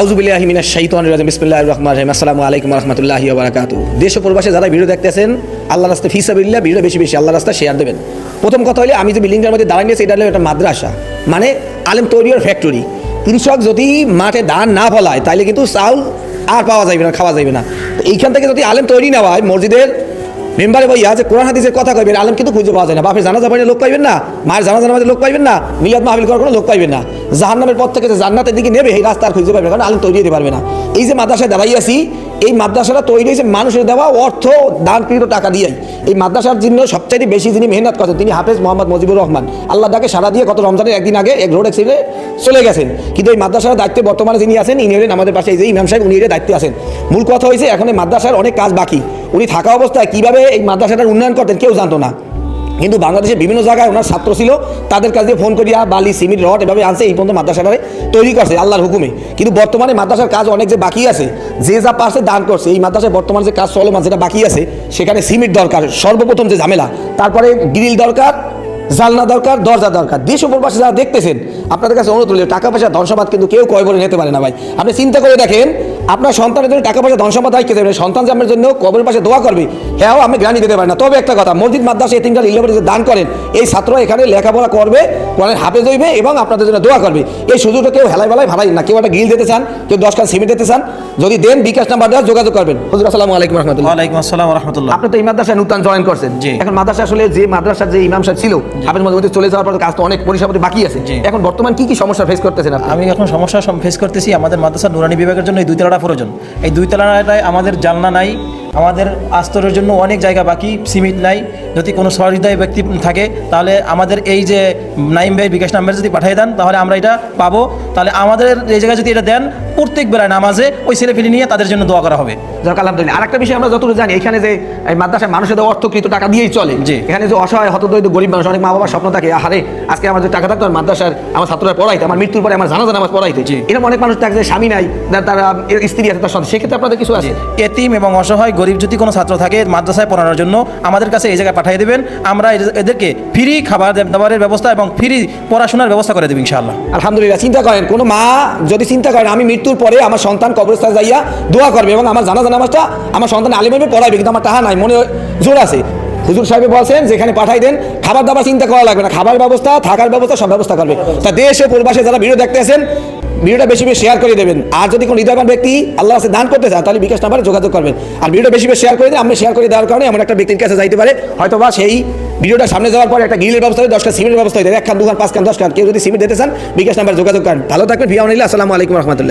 আউযুবিল্লাহি মিনাশ শাইতানির রাজিম বিসমিল্লাহির রহমানির রহিম আসসালামু আলাইকুম ওয়া রাহমাতুল্লাহি ওয়া বারাকাতুহু। দেশ ও প্রবাসে যারা ভিডিও দেখতেছেন আল্লাহর রাস্তায় ফি সাবিলিল্লাহ ভিডিও বেশি বেশি আল্লাহর রাস্তায় শেয়ার দেবেন। প্রথম কথা হলো আমি যে বিল্ডিংটার মধ্যে দাঁড়িয়ে নিয়েছি এটা হলো একটা মাদ্রাসা, মানে আলেম তৈরির ফ্যাক্টরি। কৃষক যদি মাঠে ধান না ফলায় তাইলে কিন্তু চাউল আর পাওয়া যাবে না, খাওয়া যাবে না। তো এইখান থেকে যদি আলেম তৈরি না হয়, মসজিদের মেম্বারে ভাইয়া যে কোরআন হাদিসের কথা কইবেন, আলেম কিন্তু খুঁজে পাওয়া যায় না। বাপের জানাজা পড়ে লোক পাইবেন না, মায়ের জানাজা নামাজে লোক পাইবেন না, মিলাদ মাহফিল করার কোনো লোক পাইবেন না। জাহান্নামের পথ থেকে যে জান্নাতের দিকে নেবে এই রাস্তা আর খুঁজে পাবেন, কারণ আলেম তৈরি হতে পারবে না। এই যে মাদ্রাসায় দাঁড়াই আছি, এই মাদ্রাসাটা তৈরি হয়েছে মানুষের দেওয়া অর্থ দানকৃত টাকা দিয়েই। এই মাদ্রাসার জন্য সবচাইতে বেশি যিনি মেহনত করেন তিনি হাফেজ মোহাম্মদ মুজিবুর রহমান। আল্লাহ তাকে সারা দিয়ে গত রমজানের একদিন আগে এক রোড অ্যাক্সিডেন্টে চলে গেছেন। কিন্তু এই মাদ্রাসার দায়িত্বে বর্তমানে যিনি আছেন ইনি হলেন আমাদের পাশে এই যে ইমাম সাহেব, উনি এর দায়িত্বে আছেন। মূল কথা হয়েছে এখন এই মাদ্রাসার অনেক কাজ বাকি। উনি থাকা অবস্থায় কীভাবে এই মাদ্রাসাটার উন্নয়ন করতেন কেউ জানতো না, কিন্তু বাংলাদেশের বিভিন্ন জায়গায় ওনার ছাত্র ছিল, তাদের কাছে ফোন করিয়া বালি সিমেন্ট রড এভাবে আনছে, এই পর্যন্ত মাদ্রাসাটারে তৈরি করছে আল্লাহর হুকুমে। কিন্তু বর্তমানে মাদ্রাসার কাজ অনেক যে বাকি আছে, যে যা পারছে দান করছে। এই মাদ্রাসায় বর্তমানে যে কাজ চলমান যেটা বাকি আছে, সেখানে সিমেন্ট দরকার সর্বপ্রথম যে ঝামেলা, তারপরে গ্রিল দরকার, জালনা দরকার, দরজা দরকার। দেশ ও প্রবাসী যারা দেখতেছেন আপনাদের কাছে অনুরোধ রইল, টাকা পয়সা ধন সম্পদ কিন্তু কেউ কয় বলে নিতে পারে না ভাই। আপনি চিন্তা করে দেখেন, আপনার সন্তানের জন্য টাকা পয়সা ধন সম্পদ রাখতে দেবেন, সন্তান যে আপনার জন্য কবরের পাশে দোয়া করবে, হ্যাঁ আপনি গ্রানি দিতে পারেন না। তবে একটা কথা, মসজিদ মাদ্রাসা এতিমখানা ইল্লাবরি যে দান করেন, এই ছাত্ররা এখানে লেখাপড়া করবে, কোরআন হাফেজ হইবে এবং আপনাদের জন্য দোয়া করবে। এই সুযোগটা কেউ হেলাই বেলায় ভাড়াই না। কেউ একটা গ্রিল দিতে চান, কেউ 10 কান সিমেন্ট দিতে চান, যদি দেন বিকাশ নাম্বার দেওয়া যোগাযোগ করবেন। হুজুর আসসালামু আলাইকুম রাহমাতুল্লাহ। ওয়ালাইকুম আসসালাম ওয়া রাহমাতুল্লাহ। আপনি তো এই মাদ্রাসায় নতুন জয়েন করছেন। এখন মাদ্রাসা আসলে যে মাদ্রাসার যে ইমাম সাহেব ছিল আপনার মধ্যে চলে যাওয়ার পর কাজ তো অনেক পরিষেবাদি বাকি আছে। এখন বর্তমান কি কি সমস্যা ফেস করতেছেন আপনি? আমি এখন সমস্যা ফেস করতেছি। আমাদের মাদ্রাসা নুরানি বিভাগের জন্য এই 2 তলাটা প্রয়োজন। এই 2 তলাটায় আমাদের জানলা নাই, আমাদের আস্তরের জন্য অনেক জায়গা বাকি, সিমেন্ট নাই। যদি কোনো সহৃদয় ব্যক্তি থাকে তাহলে আমাদের এই যে নাইম ভাই বিকাশ নাম্বার যদি পাঠিয়ে দেন তাহলে আমরা এটা পাবো। তাহলে আমাদের এই জায়গায় যদি এটা দেন, প্রত্যেক বেলায় নামাজে ওই ছেলেপিলি নিয়ে তাদের জন্য দোয়া করা হবে। যাক আলহামদুলিল্লাহ। আরেকটা বিষয় আমরা যতটুকু জানি, এখানে যে এই মাদ্রাসায় মানুষের অর্থকৃত টাকা দিয়েই চলে। এখানে যে অসহায় হতদরিদ্র গরিব মানুষ, অনেক মা বাবার স্বপ্ন থাকে, আরে আজকে আমার যে টাকা থাকতো মাদ্রাসার আমার ছাত্ররা পড়াইতে, আমার মৃত্যুর পরে আমার জানাজা নামাজ পড়াইতে। এরকম অনেক মানুষ থাকে যে স্বামী নাই, তারা স্ত্রী আছে, তার সন্তান, সেক্ষেত্রে আপনাদের কিছু আছে? এতিম এবং অসহায় গরিব যদি কোনো ছাত্র থাকে মাদ্রাসায় পড়ানোর জন্য আমাদের কাছে এই জায়গায় পাঠিয়ে দেবেন। আমরা এদেরকে ফ্রি খাবার দাবারের ব্যবস্থা এবং ফ্রি পড়াশোনার ব্যবস্থা করে দেব ইনশাআল্লাহ। আলহামদুলিল্লাহ। চিন্তা করেন, কোনো মা যদি চিন্তা করেন আমি মৃত্যুর পরে আমার সন্তান কবরস্থানে যাইয়া দোয়া করবে এবং আমার জানাজা নামাজটা আমার সন্তান আলিমে পড়াইবে, কিন্তু আমার টাকা নাই, মনে জোর আছে। হুজুর সাহেব বলছেন যেখানে পাঠাই দেন, খাবার দাবার চিন্তা করা লাগবে না, খাবার ব্যবস্থা, থাকার ব্যবস্থা সব ব্যবস্থা করবে। তা দেশে প্রবাসে যারা ভিডিও দেখতে আছেন, ভিডিওটা বেশি বেশি শেয়ার করে দেবেন। আর যদি কোনো হৃদয়বান ব্যক্তি আল্লাহ কাছে দান করতে চান তাহলে বিকাশ নাম্বারে যোগাযোগ করবেন। আর ভিডিওটা বেশি বেশি শেয়ার করে দিন। আমি শেয়ার করে দেওয়ার কারণে এমন একটা ব্যক্তির কাছে যাইতে পারে, হয়তো বা সেই ভিডিওটা সামনে যাওয়ার পরে একটা গ্রিলের ব্যবস্থা হয়, 10টা সিমেন্টের ব্যবস্থা হয়, 1 খান 2 খান 5 খান 10 খান। কেউ যদি সিমেন্ট দিতে চান বিকাশ নাম্বারে যোগাযোগ করেন। ভালো থাকবেন। ভিডিও নিলে আসসালামু আলাইকুম রহমতুল্লাহ।